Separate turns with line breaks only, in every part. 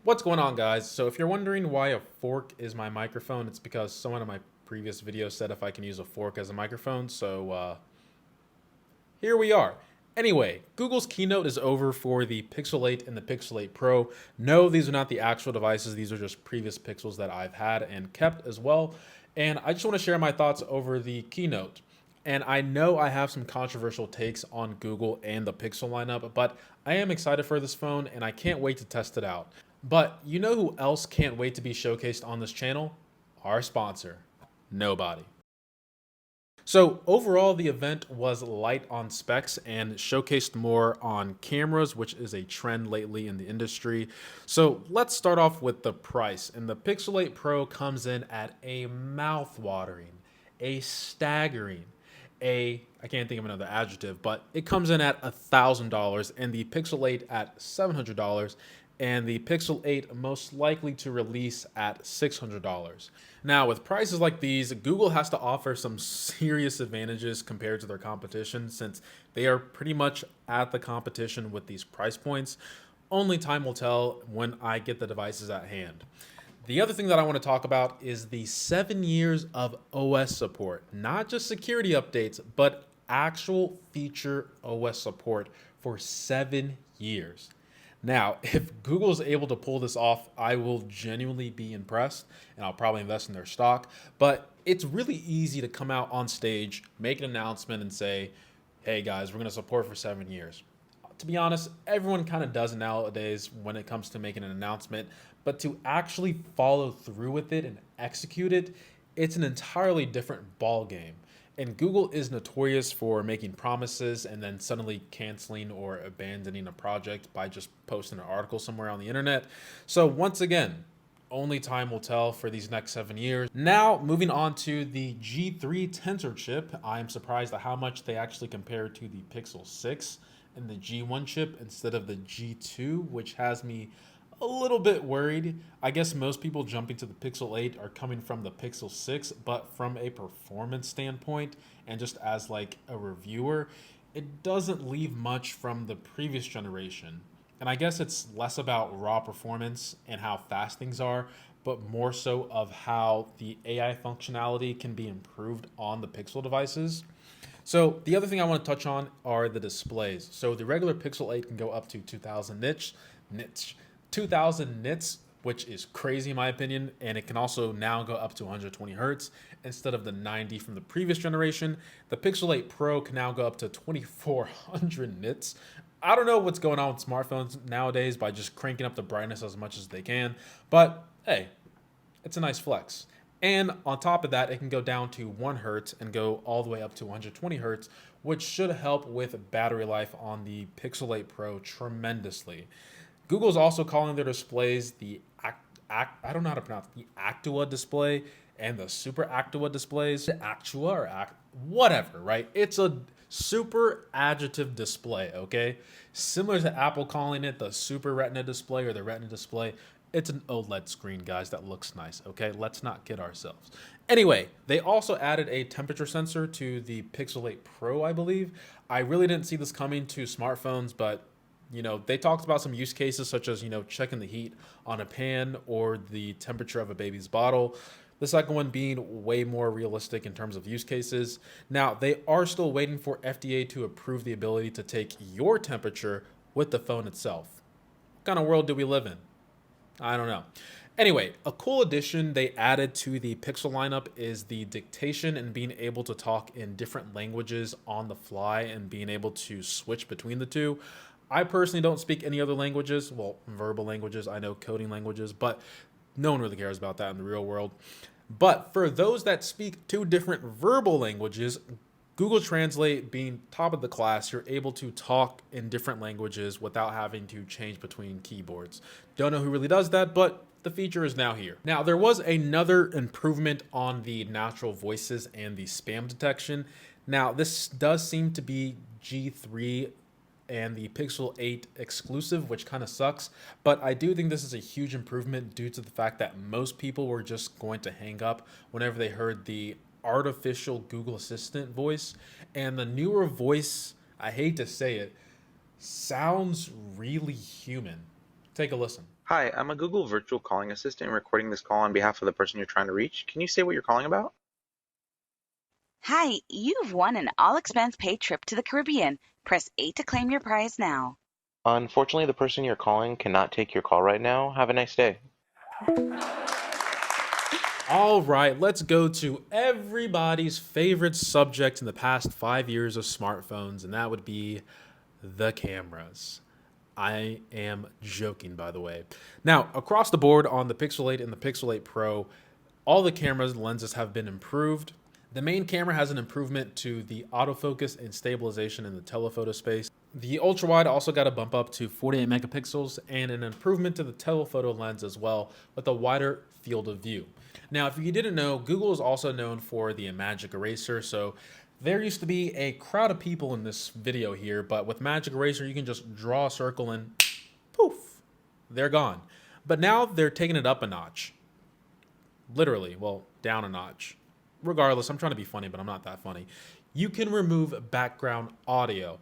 What's going on, guys? So if you're wondering why a fork is my microphone, it's because someone in my previous video said if I can use a fork as a microphone. So here we are. Anyway, Google's keynote is over for the Pixel 8 and the Pixel 8 Pro. No, these are not the actual devices. These are just previous Pixels that I've had and kept as well. And I just want to share my thoughts over the keynote. And I know I have some controversial takes on Google and the Pixel lineup, but I am excited for this phone and I can't wait to test it out. But you know who else can't wait to be showcased on this channel? Our sponsor, Nobody. So overall, the event was light on specs and showcased more on cameras, which is a trend lately in the industry. So let's start off with the price. And the Pixel 8 Pro comes in at a mouth-watering, a staggering, I can't think of another adjective, but it comes in at $1,000 and the Pixel 8 at $700 and the Pixel 8 most likely to release at $600. Now, with prices like these, Google has to offer some serious advantages compared to their competition since they are pretty much at the competition with these price points. Only time will tell when I get the devices at hand. The other thing that I want to talk about is the 7 years of OS support, not just security updates, but actual feature OS support for 7 years. Now, if Google is able to pull this off, I will genuinely be impressed and I'll probably invest in their stock. But it's really easy to come out on stage, make an announcement and say, hey guys, we're going to support for 7 years. To be honest, everyone kind of does nowadays when it comes to making an announcement, but to actually follow through with it and execute it, it's an entirely different ball game. And Google is notorious for making promises and then suddenly canceling or abandoning a project by just posting an article somewhere on the internet. So once again, only time will tell for these next 7 years. Now, moving on to the G3 Tensor chip, I'm surprised at how much they actually compare to the Pixel 6 and the G1 chip instead of the G2, which has me a little bit worried. I guess most people jumping to the Pixel 8 are coming from the Pixel 6, but from a performance standpoint and just as like a reviewer, it doesn't leave much from the previous generation. And I guess it's less about raw performance and how fast things are, but more so of how the AI functionality can be improved on the Pixel devices. So the other thing I want to touch on are the displays. So the regular Pixel 8 can go up to 2000 nits, which is crazy in my opinion, and it can also now go up to 120 hertz instead of the 90 from the previous generation. The Pixel 8 Pro can now go up to 2400 nits. I don't know what's going on with smartphones nowadays by just cranking up the brightness as much as they can, but hey, it's a nice flex. And on top of that, it can go down to 1 hertz and go all the way up to 120 hertz, which should help with battery life on the Pixel 8 Pro tremendously. Google's also calling their displays the I don't know how to pronounce it, the Actua display and the Super Actua displays. Actua or whatever, right? It's a super adjective display, okay? Similar to Apple calling it the Super Retina display or the Retina display. It's an OLED screen, guys, that looks nice, okay? Let's not kid ourselves. Anyway, they also added a temperature sensor to the Pixel 8 Pro, I believe. I really didn't see this coming to smartphones, but they talked about some use cases such as, checking the heat on a pan or the temperature of a baby's bottle. The second one being way more realistic in terms of use cases. Now, they are still waiting for FDA to approve the ability to take your temperature with the phone itself. What kind of world do we live in? I don't know. Anyway, a cool addition they added to the Pixel lineup is the dictation and being able to talk in different languages on the fly and being able to switch between the two. I personally don't speak any other languages. Well, verbal languages, I know coding languages, but no one really cares about that in the real world. But for those that speak two different verbal languages, Google Translate being top of the class, you're able to talk in different languages without having to change between keyboards. Don't know who really does that, but the feature is now here. Now, there was another improvement on the natural voices and the spam detection. Now, this does seem to be G3 and the Pixel 8 exclusive, which kind of sucks. But I do think this is a huge improvement due to the fact that most people were just going to hang up whenever they heard the artificial Google Assistant voice. And the newer voice, I hate to say it, sounds really human. Take a listen.
Hi, I'm a Google virtual calling assistant recording this call on behalf of the person you're trying to reach. Can you say what you're calling about?
Hi, you've won an all-expense paid trip to the Caribbean. Press 8 to claim your prize now.
Unfortunately, the person you're calling cannot take your call right now. Have a nice day.
All right, let's go to everybody's favorite subject in the past 5 years of smartphones, and that would be the cameras. I am joking, by the way. Now, across the board on the Pixel 8 and the Pixel 8 Pro, all the cameras and lenses have been improved. The main camera has an improvement to the autofocus and stabilization in the telephoto space. The ultra wide also got a bump up to 48 megapixels and an improvement to the telephoto lens as well with a wider field of view. Now, if you didn't know, Google is also known for the Magic Eraser. So there used to be a crowd of people in this video here, but with Magic Eraser, you can just draw a circle and poof, they're gone. But now they're taking it up a notch. Literally, well, down a notch. Regardless, I'm trying to be funny, but I'm not that funny. You can remove background audio.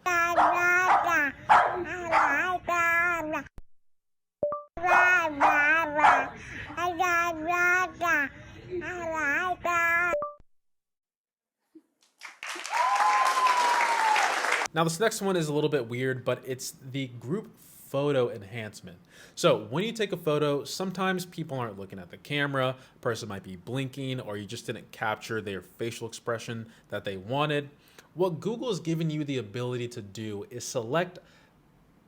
Now, this next one is a little bit weird, but it's the group photo enhancement. So when you take a photo, sometimes people aren't looking at the camera, a person might be blinking, or you just didn't capture their facial expression that they wanted. What Google is giving you the ability to do is select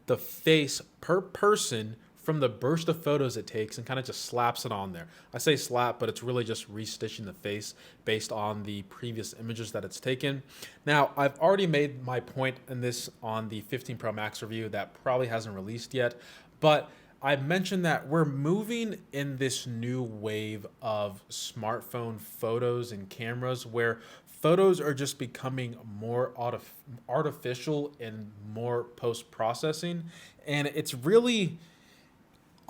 the face per person from the burst of photos it takes and kind of just slaps it on there. I say slap, but it's really just restitching the face based on the previous images that it's taken. Now, I've already made my point in this on the 15 Pro Max review that probably hasn't released yet, but I mentioned that we're moving in this new wave of smartphone photos and cameras where photos are just becoming more artificial and more post-processing. And it's really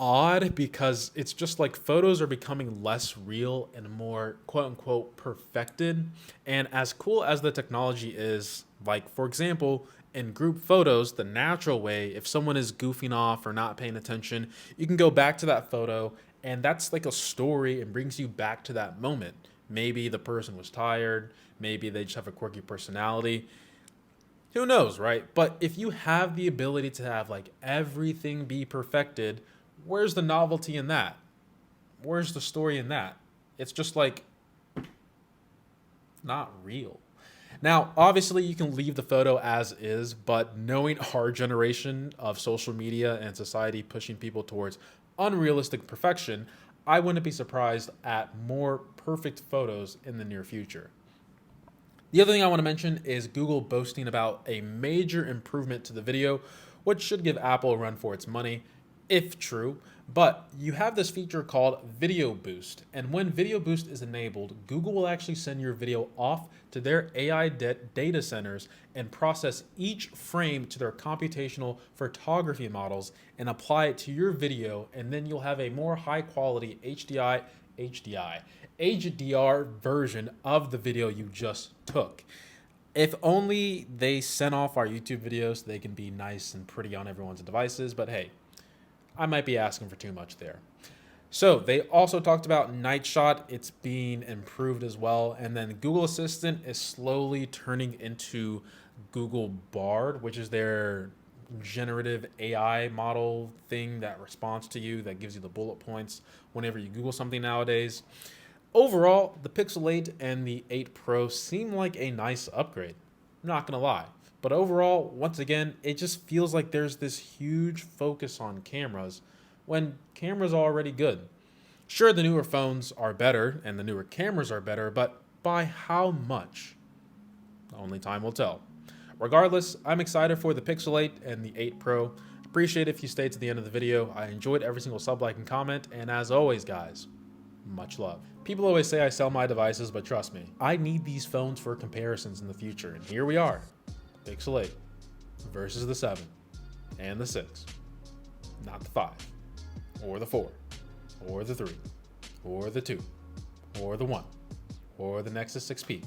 odd because it's just like photos are becoming less real and more quote unquote perfected. And as cool as the technology is, like for example, in group photos, the natural way, if someone is goofing off or not paying attention, you can go back to that photo and that's like a story and brings you back to that moment. Maybe the person was tired, maybe they just have a quirky personality. Who knows, right? But if you have the ability to have like everything be perfected, where's the novelty in that? Where's the story in that? It's just like not real. Now, obviously, you can leave the photo as is, but knowing our generation of social media and society pushing people towards unrealistic perfection, I wouldn't be surprised at more perfect photos in the near future. The other thing I want to mention is Google boasting about a major improvement to the video, which should give Apple a run for its money, if true. But you have this feature called Video Boost, and when Video Boost is enabled, Google will actually send your video off to their AI data centers and process each frame to their computational photography models and apply it to your video, and then you'll have a more high quality HDR version of the video you just took. If only they sent off our YouTube videos so they can be nice and pretty on everyone's devices, but hey, I might be asking for too much there. So they also talked about Night Shot. It's being improved as well. And then Google Assistant is slowly turning into Google Bard, which is their generative AI model thing that responds to you, that gives you the bullet points whenever you Google something nowadays. Overall, the Pixel 8 and the 8 Pro seem like a nice upgrade. I'm not going to lie. But overall, once again, it just feels like there's this huge focus on cameras when cameras are already good. Sure, the newer phones are better and the newer cameras are better, but by how much? Only time will tell. Regardless, I'm excited for the Pixel 8 and the 8 Pro. Appreciate it if you stayed to the end of the video. I enjoyed every single sub, like, and comment, and as always, guys, much love. People always say I sell my devices, but trust me, I need these phones for comparisons in the future, and here we are. Pixel 8 versus the 7 and the 6, not the 5 or the 4 or the 3 or the 2 or the 1 or the Nexus 6P.